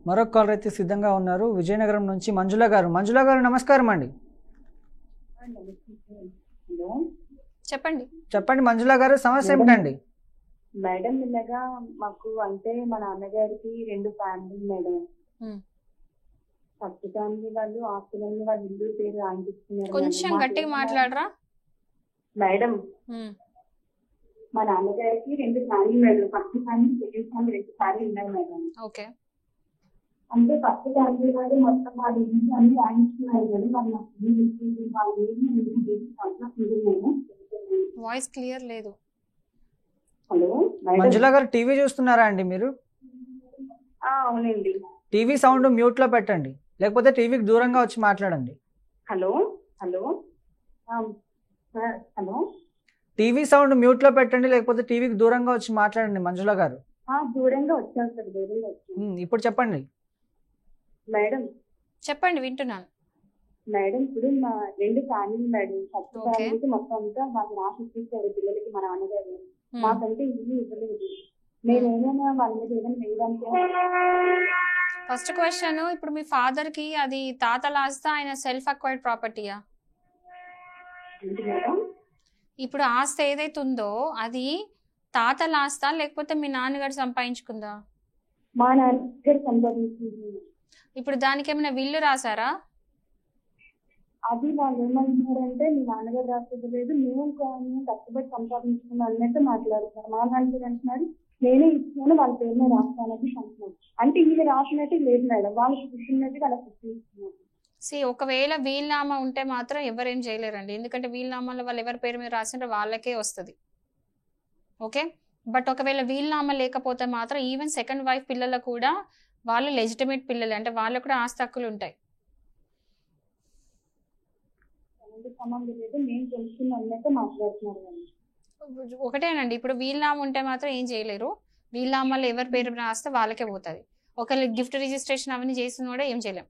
మరొక కాలర్ అయితే సిద్ధంగా ఉన్నారు. విజయనగరం నుంచి మంజుల గారు. మంజుల గారు నమస్కారం అండి. చెప్పండి చెప్పండి మంజుల గారు, సమస్య ఏమిటండి? మేడం ఇలాగా మాకు అంటే మా నాన్నగారికి 2 ఫ్యామిలీ మేడం. ఫస్ట్ ఫ్యామిలీ వాళ్ళు ఆస్తులన్నీ వాళ్ళ ఇల్లు పేరు రాయించుకున్నారు. కొంచెం గట్టిగా మాట్లాడరా మేడం? మా నాన్నగారికి 2 family madam. First family, second family 2 family ఉన్నాయి మేడం. ఓకే. అంటే ఫస్ట్ ఫ్యామిలీ వాళ్ళు మొత్తం వాళ్ళ ఇల్లు అన్ని రాయించుకున్నారు మేడం. వాయిస్ క్లియర్ లేదు. హలో మంజుల గారు, టీవీ చూస్తున్నారా అండి మీరు? అవునండి. టీవీ సౌండ్ మ్యూట్ లో పెట్టండి, లేకపోతే టీవీకి దూరంగా వచ్చి మాట్లాడండి. Hello hello hello TV sound mute లో పెట్టండి, లేకపోతే టీవీకి దూరంగా వచ్చి మాట్లాడండి మంజుల గారు. దూరంగా వచ్చాను సార్, దూరంగా వచ్చాను. ఇప్పుడు చెప్పండి మేడం. చెప్పండి, వింటున్నాను మేడం. ఇప్పుడు మా 2 ఫ్యామిలీ మేడం. ఫస్ట్ ఫ్యామిలీకి మొత్తం అంతా మాకు రాసి ఇచ్చేసారు పిల్లలకి మా నాన్నగారు. మాకంటే ఇల్లు ఇవ్వలేదు. నేనేమైనా వాళ్ళ మీద ఏదైనా వేయడానికి. ఫస్ట్ క్వశ్చన్, ఇప్పుడు మీ ఫాదర్ కి అది తాతల ఆస్తి, ఆయన సెల్ఫ్ అక్వైర్డ్ ప్రాపర్టీయా? ఇప్పుడు ఆస్తి ఏదైతే ఉందో అది తాతల ఆస్తా లేకపోతే మీ నాన్నగారు సంపాదించుకుందా? మా నాన్నగారు సంపాదించుకుంది. ఇప్పుడు దానికి ఏమైనా విల్లు రాసారా? అది వాళ్ళు ఏమంటున్నారంటే మీ నాన్నగారు రాసేది లేదు, మేము కష్టపడి సంపాదించుకున్నాం అన్నట్టు మాట్లాడుతున్నారు. మా నాన్నగారు అంటున్నారు నేనే ఇచ్చాను, వాళ్ళ పేరునే రాస్తానని అంటున్నారు. అంటే వీళ్ళు రాసినట్టు లేదు మేడం, వాళ్ళు చూస్తున్నట్టు వాళ్ళ చూస్తున్నారు. ఒకవేళ వీలునామా ఉంటే మాత్రం ఎవరేం చేయలేరండి. ఎందుకంటే వీలునామాలో వాళ్ళు ఎవరి పేరు మీద రాసింటే వాళ్ళకే వస్తుంది. ఓకే. బట్ ఒకవేళ వీలునామా లేకపోతే మాత్రం ఈవెన్ సెకండ్ వైఫ్ పిల్లలు కూడా వాళ్ళు లెజిటిమేట్ పిల్లలు, అంటే వాళ్ళకు కూడా ఆస్తి హక్కులు ఉంటాయి. ఒకటేనండి, ఇప్పుడు వీలునామా ఉంటే మాత్రం ఏం చేయలేరు. వీలునామాలో ఎవరి పేరు రాస్తే వాళ్ళకే పోతుంది. ఒకవేళ గిఫ్ట్ రిజిస్ట్రేషన్ అవన్నీ చేసిన కూడా ఏం చేయలేం.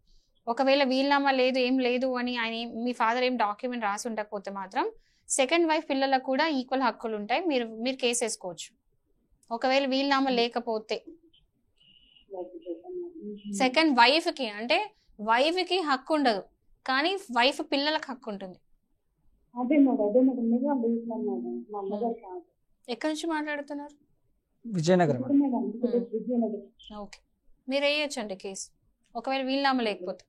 ఒకవేళ వీలునామా లేదు, ఏం లేదు అని ఆయన మీ ఫాదర్ ఏం డాక్యుమెంట్ రాసి ఉండకపోతే మాత్రం సెకండ్ వైఫ్ పిల్లలకు కూడా ఈక్వల్ హక్కులు ఉంటాయి. మీరు కేసు వేసుకోవచ్చు. ఒకవేళ వీలునామా లేకపోతే సెకండ్ వైఫ్ కి, అంటే వైఫ్ కి హక్కు ఉండదు, కానీ వైఫ్ పిల్లలకు హక్కు ఉంటుంది. ఎక్కడి నుంచి మాట్లాడుతున్నారు? విజయనగరం. ఓకే, మీరు వేయొచ్చండి కేసు ఒకవేళ వీలునామా లేకపోతే.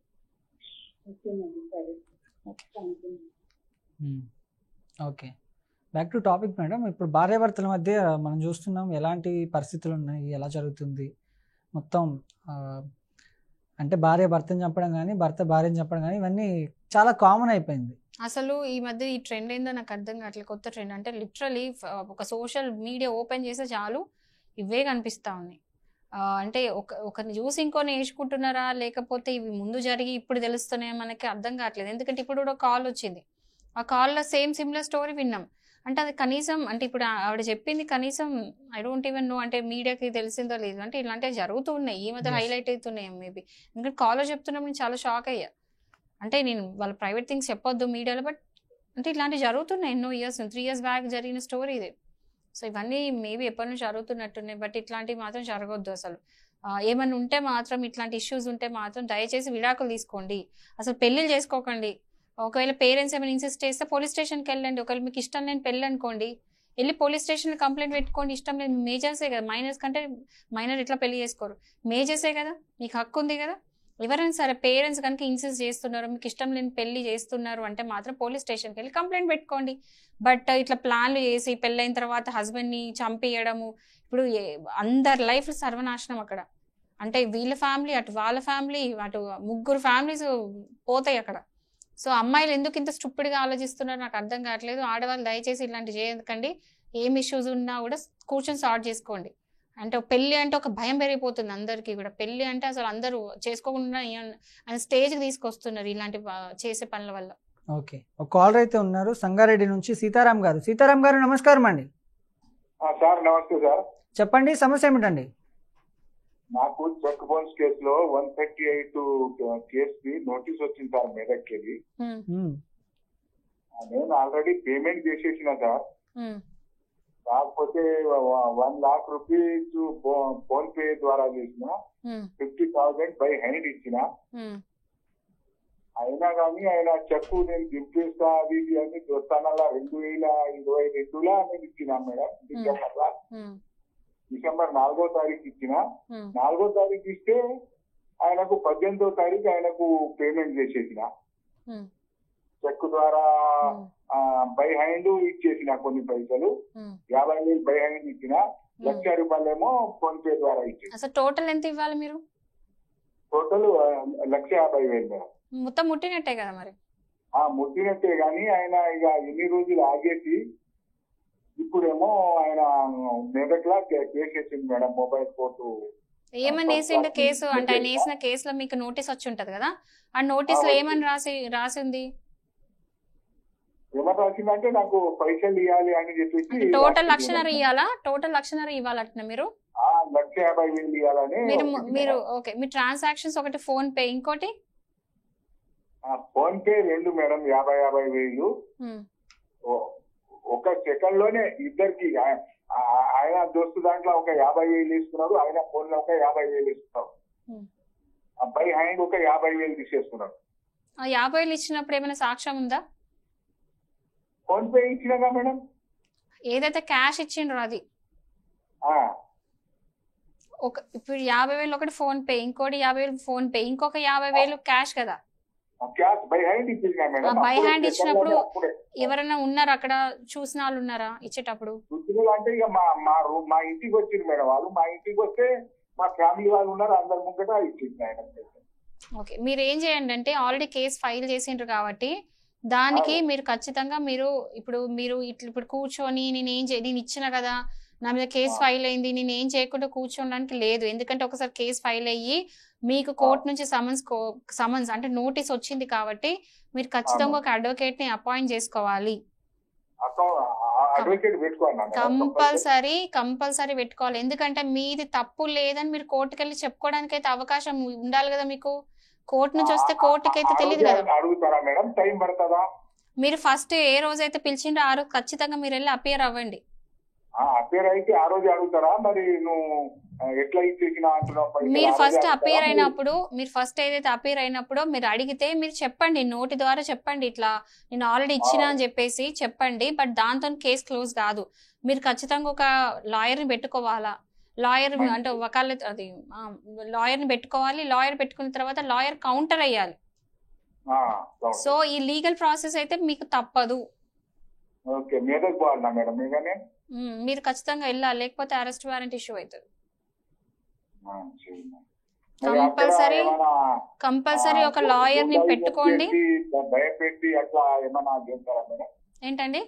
Okay, back to topic madam. ఇప్పుడు భార్యాభర్తల మధ్య మనం చూస్తున్నాం ఎలాంటి పరిస్థితులు ఉన్నాయి, ఎలా జరుగుతుంది మొత్తం. అంటే భార్య భర్తను చంపడం కానీ, భర్త భార్యను చంపడం కానీ, ఇవన్నీ చాలా కామన్ అయిపోయింది. అసలు ఈ మధ్య ఈ ట్రెండ్ ఏందో నాకు అర్థం కావట్లేదు. కొత్త ట్రెండ్ అంటే లిటరలీ ఒక సోషల్ మీడియా ఓపెన్ చేస్తే చాలు ఇవే కనిపిస్తా ఉన్నాయి. అంటే ఒకరిని చూసి ఇంకొని వేసుకుంటున్నారా, లేకపోతే ఇవి ముందు జరిగి ఇప్పుడు తెలుస్తున్నాయా మనకి అర్థం కావట్లేదు. ఎందుకంటే ఇప్పుడు కూడా కాల్ వచ్చింది, ఆ కాల్లో సిమిలర్ స్టోరీ విన్నాం. అంటే అది కనీసం, అంటే ఇప్పుడు ఆవిడ చెప్పింది కనీసం ఐ డోంట్ ఈవెన్ నో, అంటే మీడియాకి తెలిసిందో లేదు. అంటే ఇలాంటివి జరుగుతూ ఉన్నాయి, ఈ మధ్య హైలైట్ అవుతున్నాయి మేబీ. ఎందుకంటే కాల్లో చెప్తున్నప్పుడు నేను చాలా షాక్ అయ్యా. అంటే నేను వాళ్ళ ప్రైవేట్ థింగ్స్ చెప్పొద్దు మీడియాలో, బట్ అంటే ఇలాంటివి జరుగుతున్నాయి ఎన్నో ఇయర్స్, 3 years బ్యాక్ జరిగిన స్టోరీ ఇది. సో ఇవన్నీ మేబీ ఎప్పటి నుంచి జరుగుతున్నట్టున్నాయి, బట్ ఇట్లాంటివి మాత్రం జరగొద్దు అసలు. ఏమన్నా ఉంటే మాత్రం, ఇట్లాంటి ఇష్యూస్ ఉంటే మాత్రం దయచేసి విడాకులు తీసుకోండి, అసలు పెళ్ళిళ్ళు చేసుకోకండి. ఒకవేళ పేరెంట్స్ ఏమైనా ఇన్సిస్ట్ చేస్తే పోలీస్ స్టేషన్కి వెళ్ళండి. ఒకవేళ మీకు ఇష్టం లేని పెళ్ళి అనుకోండి, వెళ్ళి పోలీస్ స్టేషన్లో కంప్లైంట్ పెట్టుకోండి. ఇష్టం లేని మేజర్సే కదా, మైనర్స్ కంటే మైనర్ ఇట్లా పెళ్లి చేసుకోరు, మేజర్సే కదా, మీకు హక్కు ఉంది కదా. ఎవరైనా సరే పేరెంట్స్ కనుక ఇన్సిస్ట్ చేస్తున్నారు, మీకు ఇష్టం లేని పెళ్లి చేస్తున్నారు అంటే మాత్రం పోలీస్ స్టేషన్కి వెళ్ళి కంప్లైంట్ పెట్టుకోండి. బట్ ఇట్లా ప్లాన్లు చేసి పెళ్ళైన తర్వాత హస్బెండ్ని చంపేయడము, ఇప్పుడు అందరి లైఫ్ సర్వనాశనం అక్కడ. అంటే వీళ్ళ ఫ్యామిలీ, అటు వాళ్ళ ఫ్యామిలీ, అటు 3 ఫ్యామిలీస్ పోతాయి అక్కడ. సో అమ్మాయిలు ఎందుకు ఇంత స్టూపిడ్గా ఆలోచిస్తున్నారు నాకు అర్థం కావట్లేదు. ఆడవాళ్ళు దయచేసి ఇలాంటి చేయకండి. ఏం ఇష్యూస్ ఉన్నా కూడా కూర్చొని సాల్వ్ చేసుకోండి. అంటే పెళ్లి అంటే ఒక భయం పెరిగిపోతుంది అందరికీ కూడా. పెళ్లి అంటే అసలు అందరూ చేసుకోకుండా అని స్టేజ్కి తీసుకొస్తున్నారు ఇలాంటి చేసే పనుల వల్ల. ఓకే, ఒక కాలర్ అయితే ఉన్నారు సంగారెడ్డి నుంచి, సీతారాం గారు. సీతారాం గారు నమస్కారం అండి. సార్ నమస్తే సార్. చెప్పండి, సమస్య ఏమిటండి? నాకు చెక్ బౌన్స్ కేసులో 138 కేసుకి నోటీస్ వచ్చింది సార్ మెదక్కి. నేను ఆల్రెడీ పేమెంట్ చేసేసిన సార్. కాకపోతే 1 lakh rupees ఫోన్ పే ద్వారా చేసిన, 50,000 బై హ్యాండ్ ఇచ్చిన. అయినా కానీ ఆయన చెక్కు నేను దింపేస్తా అది ఇది అని దోస్తానల్లా 2022 నేను ఇచ్చిన మేడం. డిసెంబర్ 4వ తారీఖు ఇచ్చిన. 4వ తారీఖు ఇస్తే ఆయనకు 18వ తారీఖు ఆయనకు పేమెంట్ చేసేసిన. చెక్ ద్వారా బై హ్యాండ్ ఇచ్చేసిన కొన్ని పైసలు, 50,000 బై హ్యాండ్ ఇచ్చిన, 1,00,000 రూపాయలేమో ఫోన్ పే ద్వారా ఇచ్చింది. అసలు టోటల్ ఎంత ఇవ్వాలి మీరు? Total 1,50,000 madam. మొత్తం ముట్టినట్టే కదా మరి? ముట్టినట్టే కానీ ఆయన ఇక ఎన్ని రోజులు ఆగేసి ఇప్పుడేమో ఆయన మెదక్లా కేసు వేసింది మేడం. మొబైల్ కోర్టు ఏమని వేసిండు కేసు? అంటే ఆయన వేసిన కేసులో మీకు నోటీస్ వచ్చి ఉంటది కదా, ఆ నోటీస్ లో ఏమని రాసింది? ఏమని రాసిందంటే నాకు పైసలు ఇవ్వాలి అని చెప్పేసి. టోటల్ 1,00,000 ఇవ్వాలా? టోటల్ 1,00,000 ఇవ్వాలంటున్నా మీరు? 1,50,000 ఇవ్వాలని. మీరు ఓకే, మీ ట్రాన్సాక్షన్స్ ఒకటి ఫోన్ పే, ఇంకోటి ఫోన్ పే 2 మేడం, 50,000 ఒక సెకండ్ లోనే ఇద్దరికి. ఆయన దోస్తు దాంట్లో ఒక 50,000 తీసుకున్నాడు, ఆయన ఫోన్ లో ఒక 50,000 ఇస్తున్నాడు, బై హ్యాండ్ ఒక 50,000 తీసేస్తున్నాడు. 50,000 ఇచ్చినప్పుడు ఏమైనా సాక్ష్యం ఉందా? ఫోన్ పే ఇచ్చినాగా మేడం. ఏదైతే క్యాష్ ఇచ్చిండ్రో అది ఇప్పుడు 50,000 ఒకటి ఫోన్ పే, ఇంకోటి 50,000 ఫోన్ పే, ఇంకొక 50,000 క్యాష్ కదా? క్యాష్ బై హ్యాండ్ ఇచ్చింది మేడం. బై హ్యాండ్ ఇచ్చినప్పుడు ఎవరైనా ఉన్నారు అక్కడ, చూసిన వాళ్ళు ఉన్నారా ఇచ్చేటప్పుడు? అంటే ఇక మా ఇంటికి వచ్చింది మేడం వాళ్ళు. మా ఇంటికి వస్తే మా ఫ్యామిలీ వాళ్ళు ఉన్నారు, అందరి ముంగట ఇచ్చింది ఆయన. ఓకే, మీరు ఏం చేయండి అంటే ఆల్రెడీ కేసు ఫైల్ చేసిండ్రు కాబట్టి దానికి మీరు ఖచ్చితంగా ఇప్పుడు కూర్చొని నేను ఇచ్చిన కదా, నా మీద కేసు ఫైల్ అయింది, నేను ఏం చేయకుండా కూర్చోడానికి లేదు. ఎందుకంటే ఒకసారి కేసు ఫైల్ అయ్యి మీకు కోర్టు నుంచి సమన్స్ అంటే నోటీస్ వచ్చింది కాబట్టి మీరు ఖచ్చితంగా ఒక అడ్వకేట్ ని అపాయింట్ చేసుకోవాలి. కంపల్సరీ పెట్టుకోవాలి. ఎందుకంటే మీది తప్పు లేదని మీరు కోర్టుకి వెళ్ళి చెప్పుకోవడానికి అయితే అవకాశం ఉండాలి కదా మీకు. కోర్టు నుంచి వస్తే కోర్టుకి అయితే తెలియదు కదా. మీరు ఫస్ట్ ఏ రోజైతే పిలిచిండ్రో ఆ రోజు ఖచ్చితంగా మీరు వెళ్ళి అపియర్ అవ్వండి. అపియర్ అయితే ఆ రోజు అడుగుతారా మరి? నువ్వు ఎట్లా ఇచ్చేసినా అంటున్నావు. మీరు ఫస్ట్ అపియర్ అయినప్పుడు మీరు అడిగితే మీరు చెప్పండి, నోటి ద్వారా చెప్పండి, ఇట్లా నేను ఆల్రెడీ ఇచ్చినా అని చెప్పేసి చెప్పండి. బట్ దాంతో కేసు క్లోజ్ కాదు. మీరు ఖచ్చితంగా ఒక లాయర్ ని పెట్టుకోవాలా. లాయర్ అంటే లాయర్ ని పెట్టుకోవాలి. లాయర్ పెట్టుకున్న తర్వాత లాయర్ కౌంటర్ అయ్యాలి. సో ఈ లీగల్ ప్రాసెస్ అయితే మీకు తప్పదు. మీరు ఖచ్చితంగా వెళ్ళాలి, లేకపోతే అరెస్ట్ వారెంట్ ఇష్యూ అవుతుంది. కంపల్సరీ ఒక లాయర్ ని పెట్టుకోండి. ఏంటండి?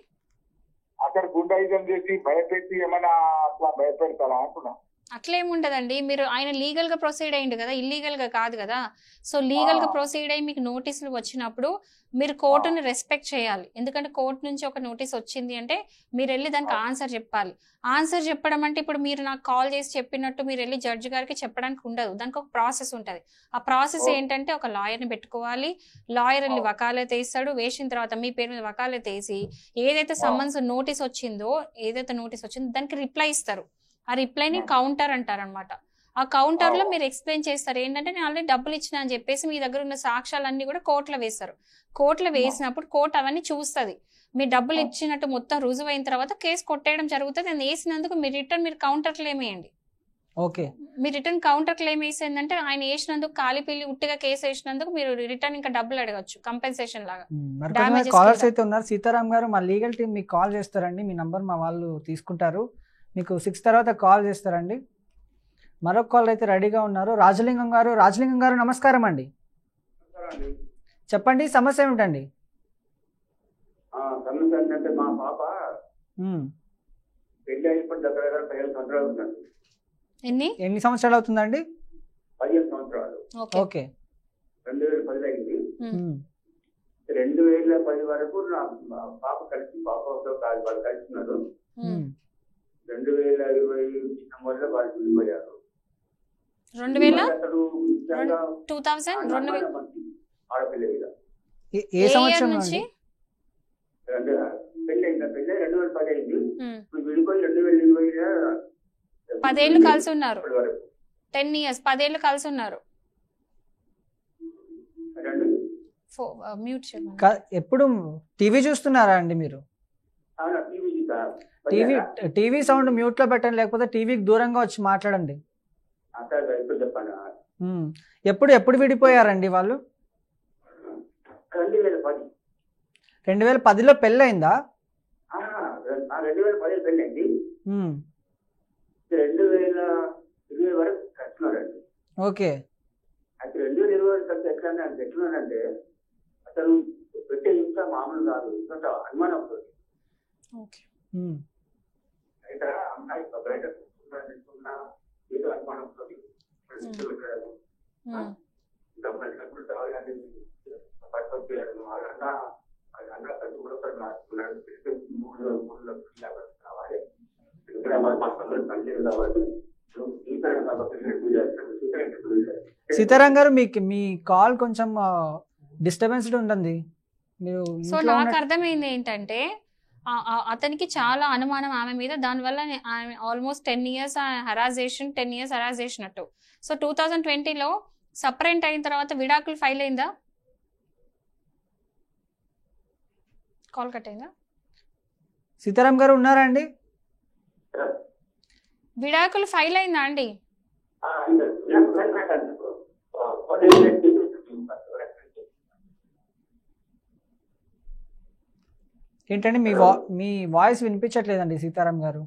అక్కడ గుండాయిజం చేసి భయపెట్టి ఏమైనా అట్లా భయపెడతారా అంటున్నా? అట్లేముండదండి. మీరు ఆయన లీగల్ గా ప్రొసీడ్ అయ్యిండు కదా, ఇల్లీగల్ గా కాదు కదా. సో లీగల్ గా ప్రొసీడ్ అయ్యి మీకు నోటీసులు వచ్చినప్పుడు మీరు కోర్టుని రెస్పెక్ట్ చేయాలి. ఎందుకంటే కోర్టు నుంచి ఒక నోటీస్ వచ్చింది అంటే మీరు వెళ్ళి దానికి ఆన్సర్ చెప్పాలి. ఆన్సర్ చెప్పడం అంటే ఇప్పుడు మీరు నాకు కాల్ చేసి చెప్పినట్టు మీరు వెళ్ళి జడ్జి గారికి చెప్పడానికి ఉండదు. దానికి ఒక ప్రాసెస్ ఉంటుంది. ఆ ప్రాసెస్ ఏంటంటే ఒక లాయర్ ని పెట్టుకోవాలి. లాయర్ వెళ్ళి వకాలత్ వేస్తాడు. వేసిన తర్వాత మీ పేరు మీద వకాలత్ వేసి ఏదైతే సమ్మన్స్ నోటీస్ వచ్చిందో దానికి రిప్లై ఇస్తారు. ఆ రిప్లైని కౌంటర్ అంటారనమాట. ఆ కౌంటర్ లో మీరు ఎక్స్ప్లెయిన్ చేస్తారు ఏంటంటే నేను ఆల్రెడీ డబ్బులు ఇచ్చిన అని చెప్పేసి మీ దగ్గర ఉన్న సాక్ష్యాలన్నీ కూడా కోర్టులో వేస్తారు. కోర్టులో వేసినప్పుడు కోర్టు అవన్నీ చూస్తుంది. మీరు డబ్బులు ఇచ్చినట్టు మొత్తం రుజువు అయిన తర్వాత కేసు కొట్టేయడం జరుగుతుంది. అది వేసినందుకు మీరు కౌంటర్ క్లెయిమ్ వేయండి. ఓకే, మీరు రిటర్న్ కౌంటర్ క్లెయిమ్ వేసేందంటే ఆయన వేసినందుకు కాలిపిల్లి ఉట్టిగా కేసు వేసినందుకు మీరు రిటర్న్ ఇంకా డబ్బులు అడగచ్చు, కంపెన్సేషన్ లాగా. కాలర్స్ అయితే ఉన్నారు. సీతారాం గారు, మా లీగల్ టీం మీకు కాల్ చేస్తారండి. మీ నంబర్ మా వాళ్ళు తీసుకుంటారు. మీకు 6 తర్వాత కాల్ చేస్తారండి. మరొక కాల్ అయితే రెడీగా ఉన్నారు. రాజలింగం గారు నమస్కారం అండి. చెప్పండి, సమస్య ఏమిటండి? సమస్య ఏంటంటే మా పాప పెళ్లి అయినప్పుడు దగ్గర 15 సంవత్సరాలు ఉందండి. ఎన్ని సంవత్సరాలు అవుతుందండి? 15 సంవత్సరాలు. ఓకే, 2010 అయింది. 2010 వరకు నా పాప వాళ్ళు కలిసినారు. 2020 డిసెంబర్లో వాళ్ళు విడిపోయారు. 2000 ఆడపిల్ల మీద ఏ సంవత్సరం నుంచి పెళ్లి 2010 అయింది. ఇప్పుడు విడిపోయి 2020 10 ఏళ్ళు కలిసి ఉన్నారు. ఇప్పటి వరకు 10 years 10 ఏళ్ళు కలిసి ఉన్నారు. అదండి. మ్యూట్ చేయమని. ఎప్పుడు టీవీ చూస్తున్నారా అండి మీరు? అవునా, టీవీ చూస్తా. టీవీ సౌండ్ మ్యూట్ లో పెట్టండి, లేకపోతే టీవీకి దూరంగా వచ్చి మాట్లాడండి. సరే ఇప్పుడు చెప్పండి. ఎప్పుడు విడిపోయారండి వాళ్ళు? 2010. 2010లో పెళ్ళయిందా? 2010 పెళ్ళండి. 2020 వరకు కట్టున్నారండి. ఓకే. అయితే 2020 వరకు కట్టి ఎట్లున్నారంటే అసలు పెట్టే ఇంత మామూలు కాదు, ఇంత అనుమానం వస్తుంది. అయితే అమ్మాయి బయట ఏదో అనుమానం వస్తుంది. సీతారాం గారు, మీ కాల్ కొంచెం డిస్టర్బెన్స్డ్ ఉంటుంది. మీరు సో నాకు అర్థమైంది ఏంటంటే అతనికి చాలా అనుమానం ఆమె మీద, దానివల్ల ఆమె ఆల్మోస్ట్ 10 years హరాసేషన్ 10 years హరాసేసినట్టు. సో 2020లో సపరేట్ అయిన తర్వాత విడాకులు ఫైల్ అయిందా? కాల్ కట్ అయిందా? సీతారాం గారు ఉన్నారా అండి? విడాకులు ఫైల్ అయిందా అండి? ఏంటండి మీ వాయిస్ వినిపించట్లేదండి సీతారాం గారు.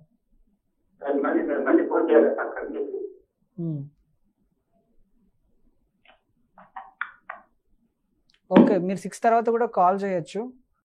ఓకే, మీరు 6 తర్వాత కూడా కాల్ చేయొచ్చు.